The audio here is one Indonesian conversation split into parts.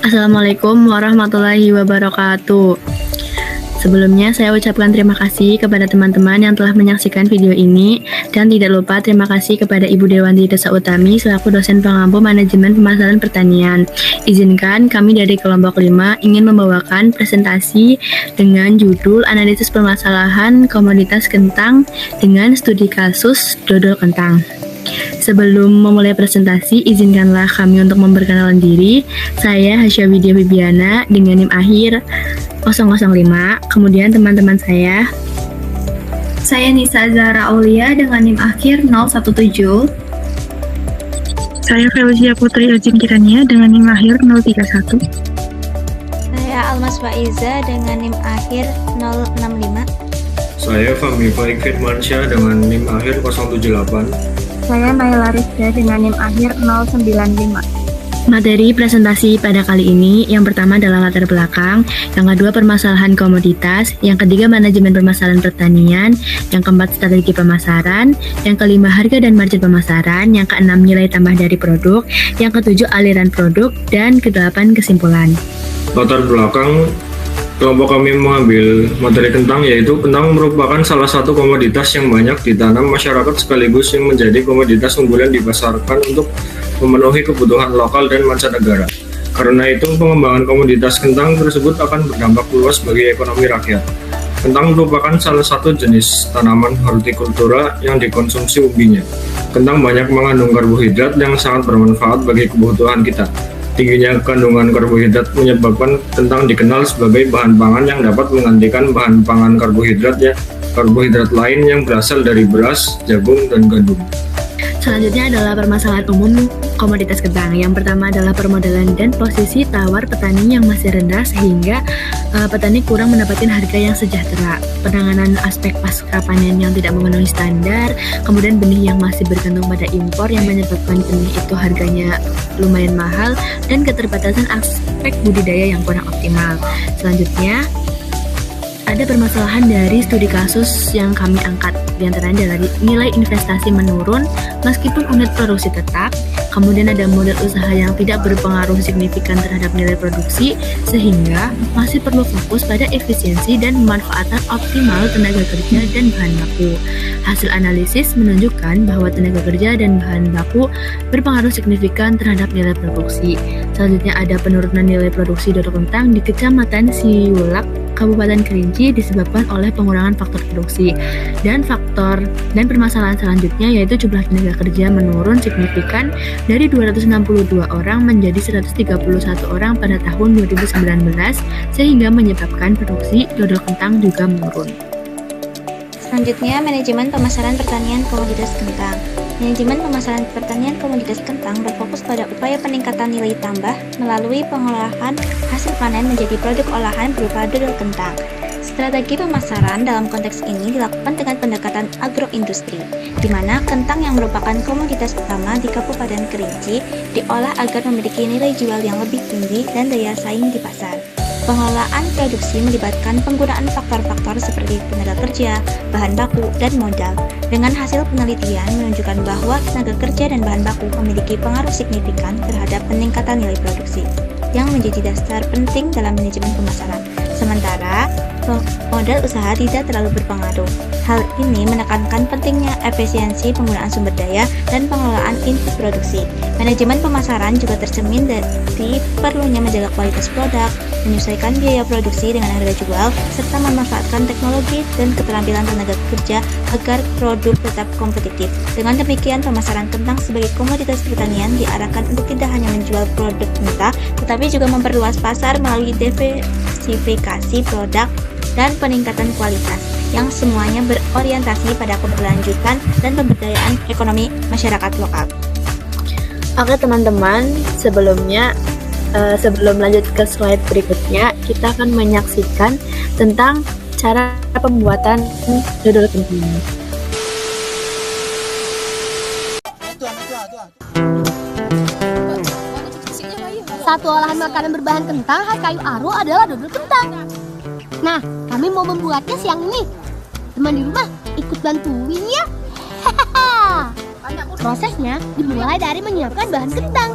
Assalamualaikum warahmatullahi wabarakatuh. Sebelumnya saya ucapkan terima kasih kepada teman-teman yang telah menyaksikan video ini dan tidak lupa terima kasih kepada Ibu Dewanti Desa Utami selaku dosen pengampu manajemen pemasaran pertanian. Izinkan kami dari kelompok 5 ingin membawakan presentasi dengan judul analisis permasalahan komoditas kentang dengan studi kasus dodol kentang. Sebelum memulai presentasi, izinkanlah kami untuk memperkenalkan diri. Saya Hasya Widya Bibiana dengan NIM akhir 005. Kemudian teman-teman saya Nisa Zahra Aulia dengan NIM akhir 017. Saya Felicia Putri Ojin Kirania dengan NIM akhir 031. Saya Almas Faiza dengan NIM akhir 065. Saya Fahmi Faik Firmansyah dengan NIM akhir 078. Saya Naila Rizka dengan NIM akhir 095. Materi presentasi pada kali ini yang pertama adalah latar belakang, yang kedua permasalahan komoditas, yang ketiga manajemen permasalahan pertanian, yang keempat strategi pemasaran, yang kelima harga dan margin pemasaran, yang keenam nilai tambah dari produk, yang ketujuh aliran produk, dan kedelapan kesimpulan. Latar belakang kelompok kami mengambil materi kentang, yaitu kentang merupakan salah satu komoditas yang banyak ditanam masyarakat sekaligus yang menjadi komoditas unggulan dipasarkan untuk memenuhi kebutuhan lokal dan mancanegara. Karena itu, pengembangan komoditas kentang tersebut akan berdampak luas bagi ekonomi rakyat. Kentang merupakan salah satu jenis tanaman hortikultura yang dikonsumsi umbinya. Kentang banyak mengandung karbohidrat yang sangat bermanfaat bagi kebutuhan kita. Tingginya kandungan karbohidrat menyebabkan kentang dikenal sebagai bahan pangan yang dapat menggantikan bahan pangan karbohidrat lain yang berasal dari beras, jagung, dan gandum. Selanjutnya adalah permasalahan umum komoditas kentang. Yang pertama adalah permodalan dan posisi tawar petani yang masih rendah sehingga petani kurang mendapatkan harga yang sejahtera. Penanganan aspek pasca panen yang tidak memenuhi standar, kemudian benih yang masih bergantung pada impor yang menyebabkan benih itu harganya lumayan mahal, dan keterbatasan aspek budidaya yang kurang optimal. Selanjutnya ada permasalahan dari studi kasus yang kami angkat, diantaranya adalah nilai investasi menurun meskipun unit produksi tetap, kemudian ada model usaha yang tidak berpengaruh signifikan terhadap nilai produksi, sehingga masih perlu fokus pada efisiensi dan pemanfaatan optimal tenaga kerja dan bahan baku. Hasil analisis menunjukkan bahwa tenaga kerja dan bahan baku berpengaruh signifikan terhadap nilai produksi. Selanjutnya ada penurunan nilai produksi dodol kentang di Kecamatan Siwulak, Kabupaten Kerinci disebabkan oleh pengurangan faktor produksi, dan permasalahan selanjutnya yaitu jumlah tenaga kerja menurun signifikan dari 262 orang menjadi 131 orang pada tahun 2019 sehingga menyebabkan produksi dodol kentang juga menurun. Selanjutnya, manajemen pemasaran pertanian komoditas kentang. Manajemen pemasaran pertanian komoditas kentang berfokus pada upaya peningkatan nilai tambah melalui pengolahan hasil panen menjadi produk olahan berupa dodol kentang. Strategi pemasaran dalam konteks ini dilakukan dengan pendekatan agroindustri, di mana kentang yang merupakan komoditas utama di Kabupaten Kerinci diolah agar memiliki nilai jual yang lebih tinggi dan daya saing di pasar. Pengelolaan produksi melibatkan penggunaan faktor-faktor seperti tenaga kerja, bahan baku, dan modal. Dengan hasil penelitian menunjukkan bahwa tenaga kerja dan bahan baku memiliki pengaruh signifikan terhadap peningkatan nilai produksi, yang menjadi dasar penting dalam manajemen pemasaran. Sementara, modal usaha tidak terlalu berpengaruh. Hal ini menekankan pentingnya efisiensi penggunaan sumber daya dan pengelolaan input produksi. Manajemen pemasaran juga tercermin dari perlunya menjaga kualitas produk, menyesuaikan biaya produksi dengan harga jual, serta memanfaatkan teknologi dan keterampilan tenaga kerja agar produk tetap kompetitif. Dengan demikian, pemasaran kentang sebagai komoditas pertanian diarahkan untuk tidak hanya menjual produk mentah, tetapi juga memperluas pasar melalui diversifikasi produk dan peningkatan kualitas, yang semuanya berorientasi pada keberlanjutan dan pemberdayaan ekonomi masyarakat lokal. Oke teman-teman, sebelum lanjut ke slide berikutnya, kita akan menyaksikan tentang cara pembuatan dodol kentang. Satu olahan makanan berbahan kentang khas kayu aro adalah dodol kentang. Nah, kami mau membuatnya siang ini. Teman di rumah ikut bantuin ya. Prosesnya dimulai dari menyiapkan bahan kentang.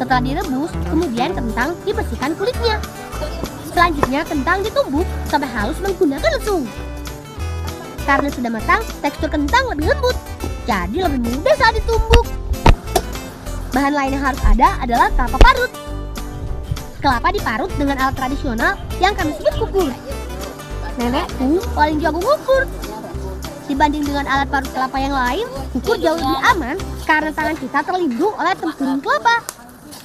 Setelah direbus, kemudian kentang dibersihkan kulitnya. Selanjutnya kentang ditumbuk sampai halus menggunakan lesung. Karena sudah matang, tekstur kentang lebih lembut, jadi lebih mudah saat ditumbuk. Bahan lain yang harus ada adalah kelapa parut. Kelapa diparut dengan alat tradisional yang kami sebut kukur. Nenekku paling jago ngukur. Dibanding dengan alat parut kelapa yang lain, kukur jauh lebih aman karena tangan kita terlindung oleh tempurung kelapa.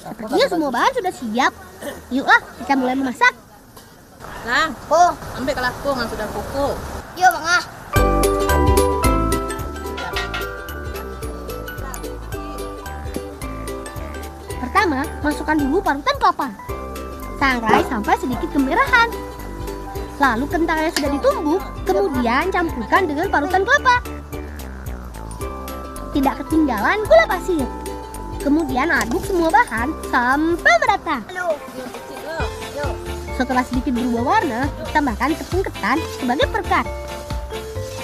Sepertinya semua bahan sudah siap. Yuklah, kita mulai memasak. Nah, ambil kelapung yang sudah kuku. Yuk, Bang Ah. Pertama, masukkan dulu parutan kelapa. Sangrai sampai sedikit kemerahan. Lalu kentang yang sudah ditumbuk, kemudian campurkan dengan parutan kelapa. Tidak ketinggalan gula pasir. Kemudian aduk semua bahan sampai merata. Setelah sedikit berubah warna, tambahkan tepung ketan sebagai perekat.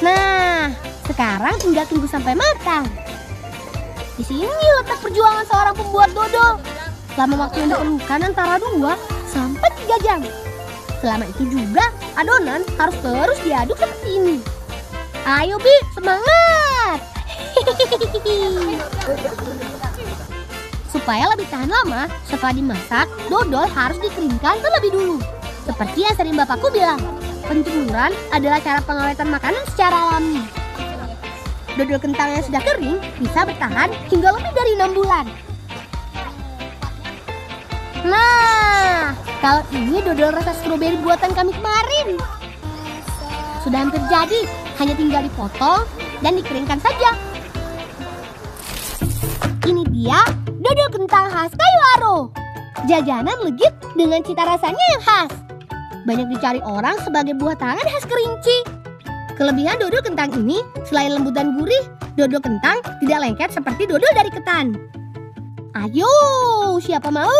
Nah, sekarang tinggal tunggu sampai matang. Di sini letak perjuangan seorang pembuat dodol. Lama waktu yang diperlukan antara 2 sampai 3 jam. Selama itu juga adonan harus terus diaduk seperti ini. Ayo Bi, semangat! Supaya lebih tahan lama, setelah dimasak, dodol harus dikeringkan terlebih dulu. Seperti yang sering bapakku bilang, penjemuran adalah cara pengawetan makanan secara alami. Dodol kentang yang sudah kering bisa bertahan hingga lebih dari 6 bulan. Nah, kalau ini dodol rasa stroberi buatan kami kemarin. Sudah hampir jadi, hanya tinggal dipotong dan dikeringkan saja. Ini dia dodol kentang khas Kayu Aro. Jajanan legit dengan cita rasanya yang khas. Banyak dicari orang sebagai buah tangan khas Kerinci. Kelebihan dodol kentang ini, selain lembut dan gurih, dodol kentang tidak lengket seperti dodol dari ketan. Ayo, siapa mau?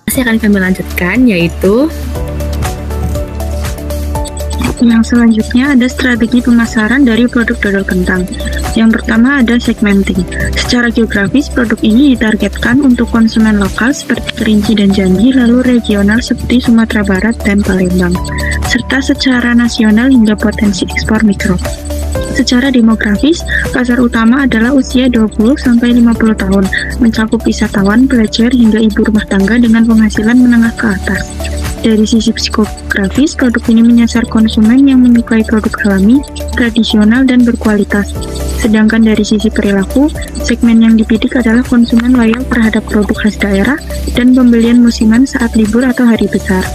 Masih akan kami lanjutkan, yaitu Yang selanjutnya ada strategi pemasaran dari produk dodol kentang. Yang pertama ada segmenting. Secara geografis, produk ini ditargetkan untuk konsumen lokal seperti Kerinci dan Jambi, lalu regional seperti Sumatera Barat dan Palembang, serta secara nasional hingga potensi ekspor mikro. Secara demografis, pasar utama adalah usia 20-50 tahun, mencakup wisatawan, pelajar, hingga ibu rumah tangga dengan penghasilan menengah ke atas. Dari sisi psikografis, produk ini menyasar konsumen yang menyukai produk alami, tradisional, dan berkualitas. Sedangkan dari sisi perilaku, segmen yang dibidik adalah konsumen loyal terhadap produk khas daerah dan pembelian musiman saat libur atau hari besar.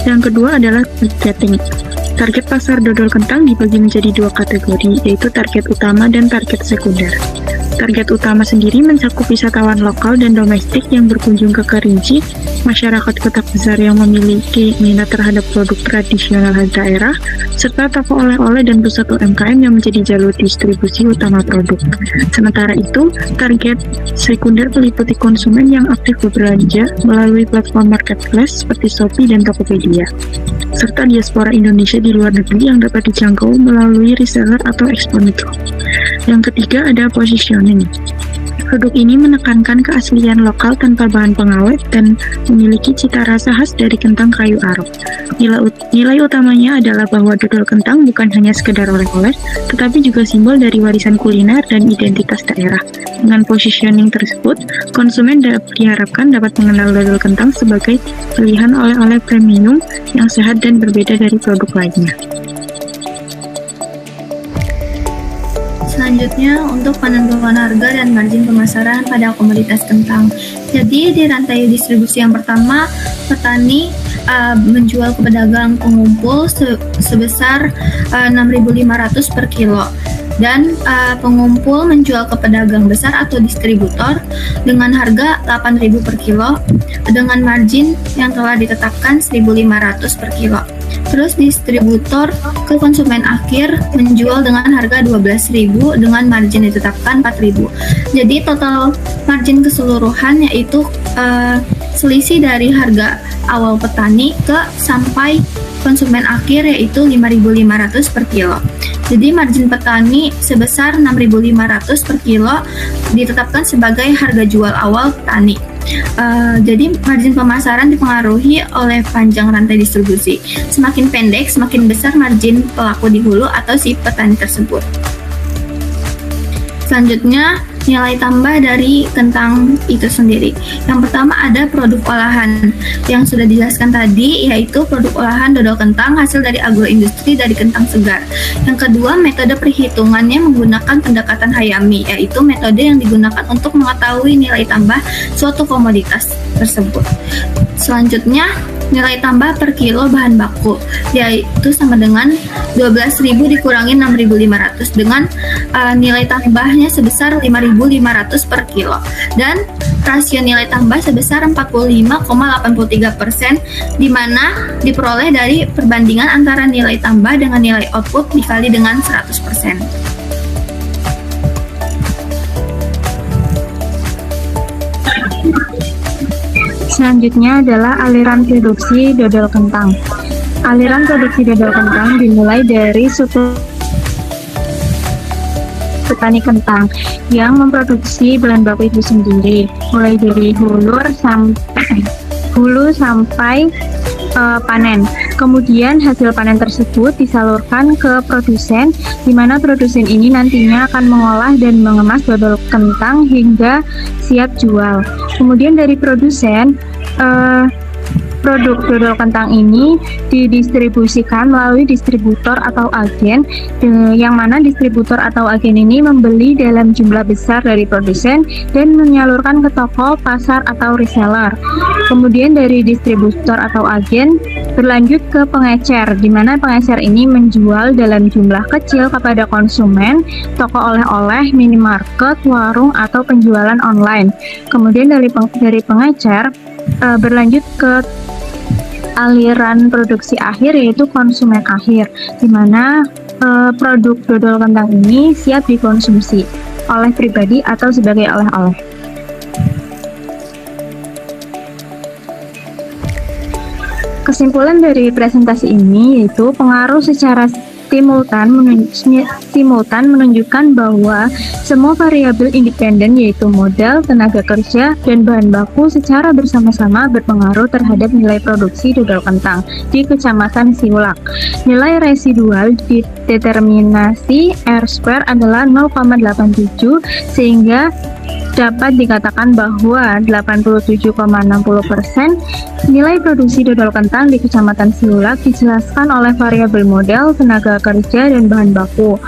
Yang kedua adalah targeting. Target pasar dodol kentang dibagi menjadi 2 kategori, yaitu target utama dan target sekunder. Target utama sendiri mencakup wisatawan lokal dan domestik yang berkunjung ke Kerinci, masyarakat kota besar yang memiliki minat terhadap produk tradisional khas daerah, serta toko oleh-oleh dan pusat UMKM yang menjadi jalur distribusi utama produk. Sementara itu, target sekunder meliputi konsumen yang aktif berbelanja melalui platform marketplace seperti Shopee dan Tokopedia, serta diaspora Indonesia di luar negeri yang dapat dijangkau melalui reseller atau ekspor mikro. Yang ketiga ada positioning. Produk ini menekankan keaslian lokal tanpa bahan pengawet dan memiliki cita rasa khas dari kentang kayu aro. Nilai utamanya adalah bahwa dodol kentang bukan hanya sekedar oleh-oleh, tetapi juga simbol dari warisan kuliner dan identitas daerah. Dengan positioning tersebut, konsumen diharapkan dapat mengenal dodol kentang sebagai pilihan oleh-oleh premium yang sehat dan berbeda dari produk lainnya. Selanjutnya untuk penentuan harga dan margin pemasaran pada komoditas kentang. Jadi di rantai distribusi yang pertama, petani menjual ke pedagang pengumpul sebesar 6.500 per kilo. Dan pengumpul menjual ke pedagang besar atau distributor dengan harga 8.000 per kilo dengan margin yang telah ditetapkan 1.500 per kilo. Terus distributor ke konsumen akhir menjual dengan harga 12.000 dengan margin ditetapkan 4.000. Jadi total margin keseluruhan yaitu selisih dari harga awal petani ke sampai konsumen akhir yaitu 5.500 per kilo. Jadi margin petani sebesar 6.500 per kilo ditetapkan sebagai harga jual awal petani. Jadi margin pemasaran dipengaruhi oleh panjang rantai distribusi. Semakin pendek, semakin besar margin pelaku di hulu atau si petani tersebut. Selanjutnya, nilai tambah dari kentang itu sendiri. Yang pertama ada produk olahan yang sudah dijelaskan tadi, yaitu produk olahan dodol kentang hasil dari agroindustri dari kentang segar. Yang kedua, metode perhitungannya menggunakan pendekatan Hayami, yaitu metode yang digunakan untuk mengetahui nilai tambah suatu komoditas tersebut. Selanjutnya, nilai tambah per kilo bahan baku, yaitu sama dengan 12.000 dikurangi 6.500 dengan nilai tambahnya sebesar 5.500 per kilo, dan rasio nilai tambah sebesar 45,83%, di mana diperoleh dari perbandingan antara nilai tambah dengan nilai output dikali dengan 100%. Selanjutnya adalah aliran produksi dodol kentang. Aliran produksi dodol kentang dimulai dari suku petani kentang yang memproduksi bahan baku itu sendiri, mulai dari hulu sampai panen. Kemudian hasil panen tersebut disalurkan ke produsen, di mana produsen ini nantinya akan mengolah dan mengemas dodol kentang hingga siap jual. Kemudian dari produsen, produk dodol kentang ini didistribusikan melalui distributor atau agen, yang mana distributor atau agen ini membeli dalam jumlah besar dari produsen dan menyalurkan ke toko, pasar, atau reseller. Kemudian dari distributor atau agen berlanjut ke pengecer, di mana pengecer ini menjual dalam jumlah kecil kepada konsumen, toko oleh-oleh, minimarket, warung, atau penjualan online. Kemudian dari pengecer berlanjut ke aliran produksi akhir, yaitu konsumen akhir, di mana produk dodol kentang ini siap dikonsumsi oleh pribadi atau sebagai oleh-oleh. Kesimpulan dari presentasi ini yaitu pengaruh secara simultan menunjukkan bahwa semua variabel independen yaitu modal, tenaga kerja, dan bahan baku secara bersama-sama berpengaruh terhadap nilai produksi dodol kentang di Kecamatan Siulak. Nilai residual dideterminasi R² adalah 0,87 sehingga dapat dikatakan bahwa 87,60% nilai produksi dodol kentang di Kecamatan Siulak dijelaskan oleh variabel modal, tenaga kerja, dan bahan baku.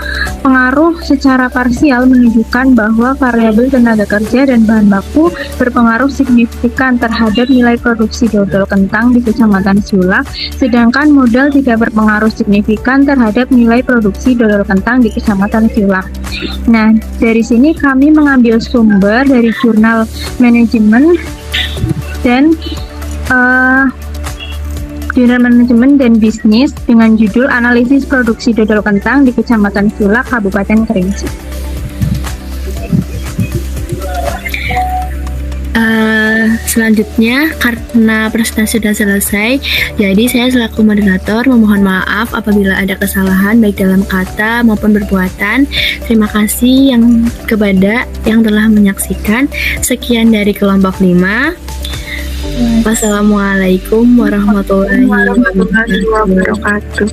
Pengaruh secara parsial menunjukkan bahwa variabel tenaga kerja dan bahan baku berpengaruh signifikan terhadap nilai produksi dodol kentang di Kecamatan Siulak, sedangkan modal tidak berpengaruh signifikan terhadap nilai produksi dodol kentang di Kecamatan Siulak. Nah, dari sini kami mengambil sumber dari jurnal manajemen dan bisnis dengan judul Analisis Produksi Dodol Kentang di Kecamatan Siulak, Kabupaten Kerinci. Selanjutnya, karena presentasi sudah selesai, jadi saya selaku moderator memohon maaf apabila ada kesalahan baik dalam kata maupun perbuatan. Terima kasih kepada yang telah menyaksikan. Sekian dari kelompok 5. Wassalamualaikum warahmatullahi wabarakatuh.